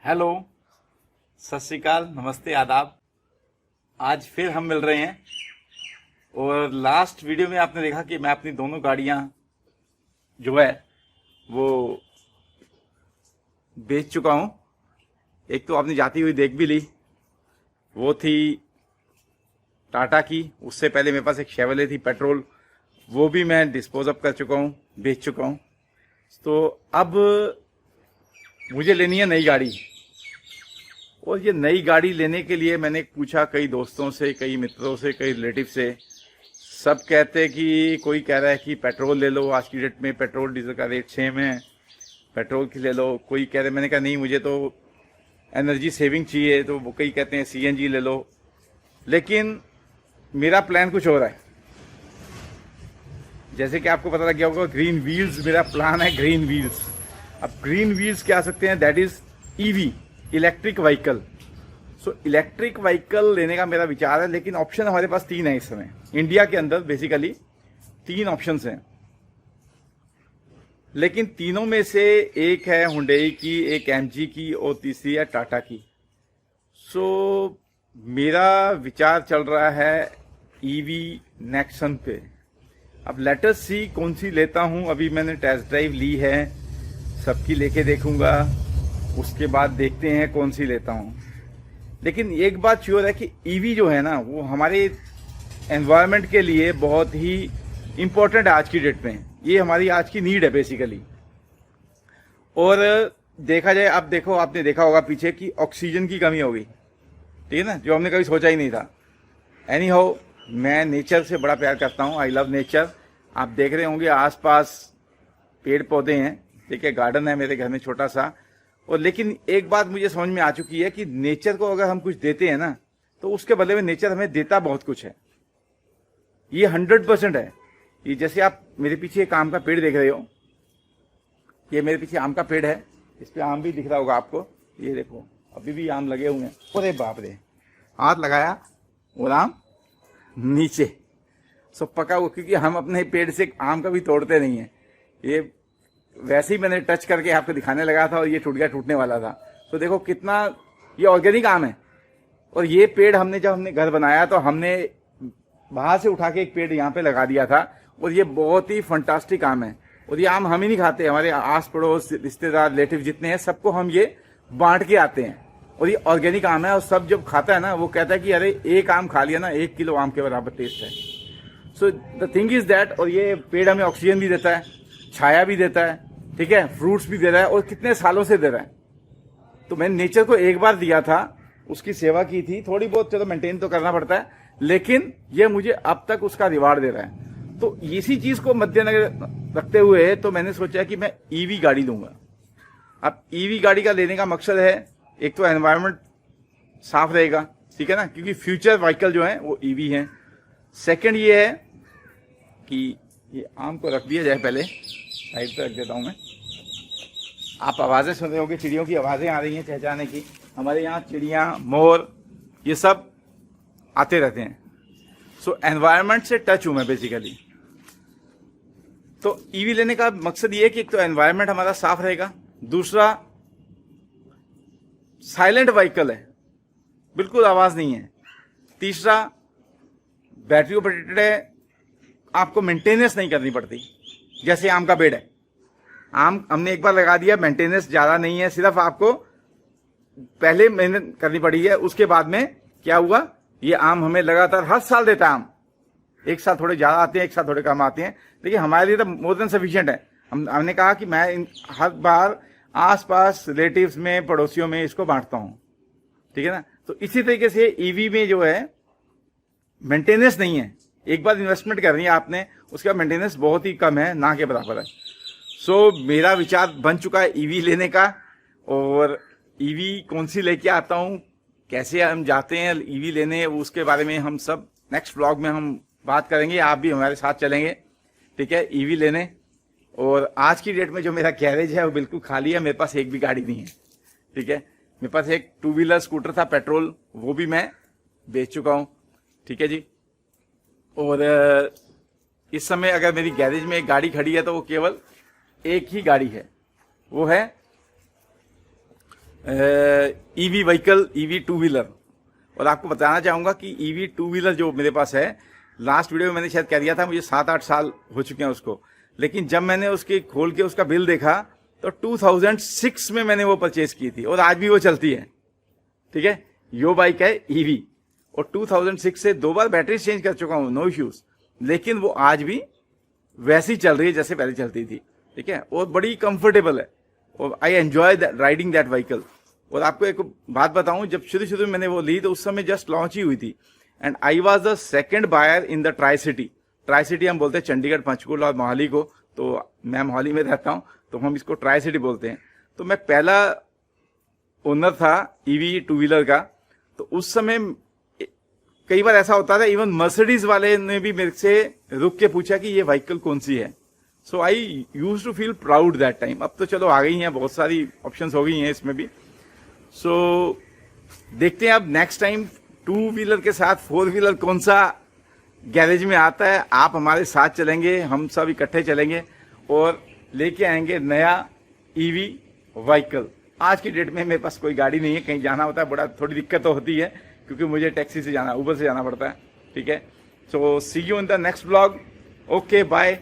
Hello, सत श्री अकाल, नमस्ते, आदाब। आज फिर हम मिल रहे हैं और लास्ट वीडियो में आपने देखा कि मैं अपनी दोनों गाड़ियां जो है वो बेच चुका हूं। एक तो आपने जाती हुई देख भी ली, वो थी टाटा की। उससे पहले मेरे पास एक शेवरले थी पेट्रोल, वो भी मैं डिस्पोज अप कर चुका हूं, बेच चुका हूं। तो अब मुझे लेनी है नई गाड़ी, और ये नई गाड़ी लेने के लिए मैंने पूछा कई दोस्तों से, कई मित्रों से, कई रिलेटिव से। सब कहते हैं कि कोई कह रहा है कि पेट्रोल ले लो, आज की डेट में पेट्रोल डीजल का रेट सेम है, पेट्रोल की ले लो। कोई कह रहे, मैंने कहा नहीं, मुझे तो एनर्जी सेविंग चाहिए, तो वो कई कहते हैं सीएनजी ले लो। लेकिन मेरा प्लान कुछ और है। जैसे कि आपको पता लग गया होगा, ग्रीन व्हील्स मेरा प्लान है, ग्रीन व्हील्स। अब ग्रीन व्हील्स क्या आ सकते हैं, that is EV, electric vehicle. So electric vehicle लेने का मेरा विचार है, लेकिन ऑप्शन हमारे पास 3 है इस समय इंडिया के अंदर। बेसिकली 3 ऑप्शंस हैं, लेकिन तीनों में से एक है हुंडई की, एक एमजी की और तीसरी है टाटा की। सो मेरा विचार चल रहा है ईवी नेक्सन पे। अब लेट अस सी कौन सी लेता हूं। अभी मैंने टेस्ट ड्राइव ली है, सबकी लेके देखूंगा, उसके बाद देखते हैं कौन सी लेता हूं। लेकिन एक बात श्योर है कि ईवी जो है ना, वो हमारे एनवायरनमेंट के लिए बहुत ही इंपॉर्टेंट है आज की डेट में। ये हमारी आज की नीड है बेसिकली। और देखा जाए, अब देखो, आपने देखा होगा पीछे कि ऑक्सीजन की कमी होगी, ठीक है ना, जो हमने कभी सोचा ही नहीं था। एनी हाउ, मैं नेचर से बड़ा प्यार करता हूँ, आई लव नेचर। आप देख रहे होंगे आसपास पेड़ पौधे हैं, ठीक है, गार्डन है मेरे घर में छोटा सा। और लेकिन एक बात मुझे समझ में आ चुकी है कि नेचर को अगर हम कुछ देते हैं ना, तो उसके बदले में नेचर हमें देता बहुत कुछ है। ये 100% है। ये जैसे आप मेरे पीछे एक आम का पेड़ देख रहे हो, ये मेरे पीछे आम का पेड़ है, इस पे आम भी दिख रहा होगा आपको। ये देखो, अभी भी आम लगे हुए हैं। अरे बाप रे, हाथ लगाया और आम नीचे। सो पका हुआ, क्योंकि हम अपने पेड़ से आम का भी तोड़ते नहीं है। ये वैसे ही मैंने टच करके आपको दिखाने लगा था और ये टूट गया, टूटने वाला था। तो देखो कितना ये ऑर्गेनिक आम है। और ये पेड़ हमने जब हमने घर बनाया तो हमने बाहर से उठा के एक पेड़ यहाँ पे लगा दिया था, और ये बहुत ही फंटास्टिक आम है। और ये आम हम ही नहीं खाते, हमारे आस पड़ोस, रिश्तेदार, रिलेटिव जितने हैं, सबको हम ये बांट के आते हैं। और ये ऑर्गेनिक आम है, और सब जब खाता है ना, वो कहता है कि अरे एक आम खा लिया ना, 1 किलो आम के बराबर टेस्ट है। So the thing is that, और ये पेड़ हमें ऑक्सीजन भी देता है, छाया भी देता है, ठीक है, फ्रूट्स भी दे रहा है, और कितने सालों से दे रहा है। तो मैंने नेचर को एक बार दिया था, उसकी सेवा की थी, थोड़ी बहुत चलो मेंटेन तो करना पड़ता है, लेकिन ये मुझे अब तक उसका रिवार्ड दे रहा है। तो इसी चीज को मद्देनजर रखते हुए तो मैंने सोचा कि मैं ईवी गाड़ी लूंगा। अब ईवी गाड़ी का लेने का मकसद है, एक तो एनवायरनमेंट साफ रहेगा, ठीक है ना, क्योंकि फ्यूचर व्हीकल जो है वो ईवी हैं। सेकंड ये है कि ये आम को रख दिया जाए, पहले साइड पे रख देता हूं मैं। आप आवाजें सुन रहे होंगे, चिड़ियों की आवाजें आ रही हैं चहचहाने की। हमारे यहाँ चिड़िया, मोर, ये सब आते रहते हैं। सो एनवायरनमेंट से टच हूं मैं बेसिकली। तो ईवी लेने का मकसद ये है कि एक तो एनवायरनमेंट हमारा साफ रहेगा, दूसरा साइलेंट व्हीकल है, बिल्कुल आवाज नहीं है, तीसरा बैटरी ऑपरेटेड है, आपको मेंटेनेंस नहीं करनी पड़ती। जैसे आम का पेड़ है, आम हमने एक बार लगा दिया, मेंटेनेंस ज्यादा नहीं है, सिर्फ आपको पहले मेहनत करनी पड़ी है। उसके बाद में क्या हुआ, ये आम हमें लगातार हर साल देता है आम। एक साल थोड़े ज्यादा आते हैं, एक साल थोड़े कम आते हैं, लेकिन हमारे लिए तो मोर देन सफिशिएंट है। हमने कहा कि मैं हर बार आसपास रिलेटिव्स में, पड़ोसियों में इसको बांटता हूं, ठीक है ना। तो इसी तरीके से ईवी में जो है मेंटेनेंस नहीं है, एक बार इन्वेस्टमेंट करनी है आपने, उसका मेंटेनेंस बहुत ही कम है, ना के बराबर है। सो मेरा विचार बन चुका है ईवी लेने का। और ईवी कौन सी लेके आता हूं, कैसे हम जाते हैं ईवी लेने, उसके बारे में हम सब नेक्स्ट व्लॉग में हम बात करेंगे। आप भी हमारे साथ चलेंगे, ठीक है, ईवी लेने। और आज की डेट में जो मेरा गैरेज है वो बिल्कुल खाली है, मेरे पास एक भी गाड़ी नहीं है, ठीक है। मेरे पास एक 2 व्हीलर स्कूटर था पेट्रोल, वो भी मैं बेच चुका हूं, ठीक है जी। और इस समय अगर मेरी गैरेज में एक गाड़ी खड़ी है तो वो केवल एक ही गाड़ी है, वो है EV vehicle, EV two wheeler. और आपको बताना चाहूंगा कि ईवी टू व्हीलर जो मेरे पास है, लास्ट वीडियो में मैंने शायद कह दिया था मुझे 7-8 साल हो चुके हैं उसको, लेकिन जब मैंने उसके खोल के उसका बिल देखा तो 2006 में मैंने वो परचेज की थी और आज भी वो चलती है। ठीक है, यो बाइक है ईवी और 2006 से 2 बार बैटरी चेंज कर चुका हूँ, नो इश्यूज, लेकिन वो आज भी वैसी चल रही है जैसे पहले चलती थी। ठीक है, और बड़ी कंफर्टेबल है और I enjoy riding that vehicle. और आपको एक बात बताऊं, जब शुरू में मैंने वो ली तो उस समय जस्ट लॉन्च ही हुई थी and I was the second buyer in the tri city हम बोलते हैं चंडीगढ़, पंचकुला और मोहाली को, तो मैं मोहाली में रहता हूं तो हम इसको ट्राई सिटी बोलते हैं। तो मैं पहला ओनर था ईवी टू व्हीलर का। तो उस समय कई बार ऐसा होता था, इवन मर्सिडीज वाले ने भी मेरे से रुक के पूछा कि ये व्हीकल कौन सी है। So I use to feel proud that time. अब तो चलो आ गई हैं, बहुत सारी ऑप्शंस हो गई हैं इसमें भी। सो देखते हैं अब नेक्स्ट टाइम टू व्हीलर के साथ फोर व्हीलर कौन सा गैरेज में आता है। आप हमारे साथ चलेंगे, हम सब इकट्ठे चलेंगे और लेके आएंगे नया ईवी व्हीकल। आज की डेट में मेरे पास कोई गाड़ी नहीं है, कहीं जाना होता है बड़ा थोड़ी दिक्कत तो होती है क्योंकि मुझे टैक्सी से जाना, उबर से जाना पड़ता है। ठीक है, so see you in the next blog. Okay, bye.